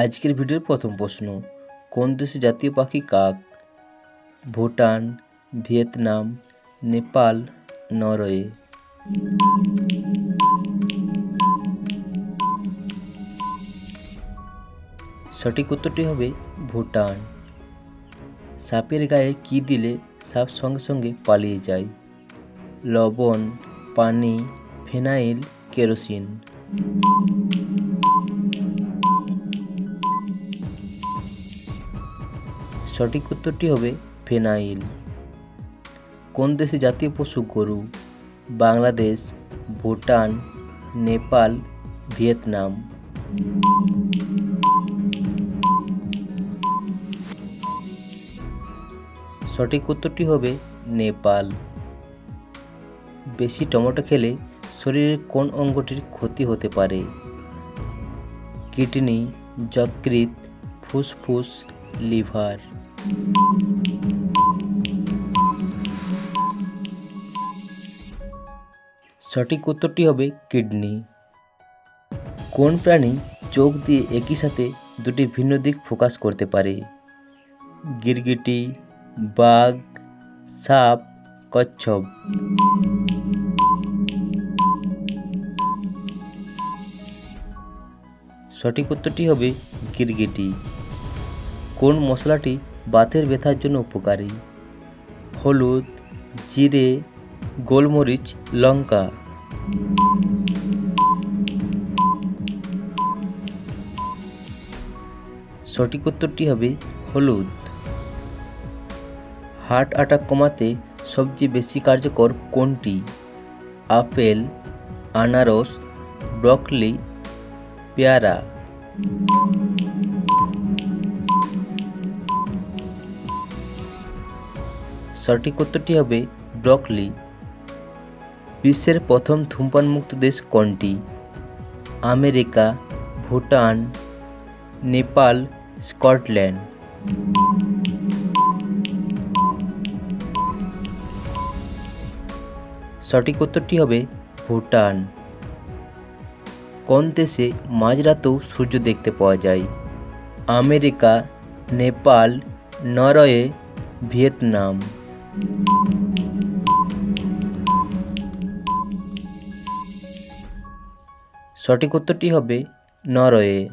আজকের ভিডিওর প্রথম প্রশ্ন, কোন দেশের জাতীয় পাখি কাক? Bhutan, Vietnam, Nepal, Norway. সঠিক উত্তরটি হবে ভুটান। সাপের গায়ে কি দিলে সাপ সঙ্গে সঙ্গে পালিয়ে যায়? লবণ, পানি, ফিনাইল, কেরোসিন। সঠিক উত্তরটি হবে ফিনাইল। কোন দেশের জাতীয় পশু গরু? বাংলাদেশ, ভুটান, নেপাল, ভিয়েতনাম। সঠিক উত্তরটি হবে নেপাল। বেশি টমেটো খেলে শরীরের কোন অঙ্গটির ক্ষতি হতে পারে? কিডনি, যকৃৎ, ফুসফুস, লিভার। সঠিক উত্তরটি হবে কিডনি। কোন প্রাণী চোখ দিয়ে একই সাথে দুটি ভিন্ন দিক ফোকাস করতে পারে? গিরগিটি, বাঘ, সাপ, কচ্ছপ। সঠিক উত্তরটি হবে গিরগিটি। কোন মশলাটি বাতের ব্যথার জন্য উপকারী? হলুদ, জিরে, গোলমরিচ, লঙ্কা। সঠিক উত্তরটি হবে হলুদ। হার্ট অ্যাটাক কমাতে সবচেয়ে বেশি কার্যকর কোনটি? আপেল, আনারস, ব্রকলি, পেয়ারা। সঠিক উত্তরটি হবে ব্রকলি। বিশ্বের প্রথম ধূমপানমুক্ত দেশ কোনটি? America, Bhutan, Nepal, Scotland. সঠিক উত্তরটি হবে ভুটান। কোন দেশে মাঝরাতেও সূর্য দেখতে পাওয়া যায়? America, Nepal, Norway, Vietnam. সঠিক উত্তরটি হবে নরওয়ে।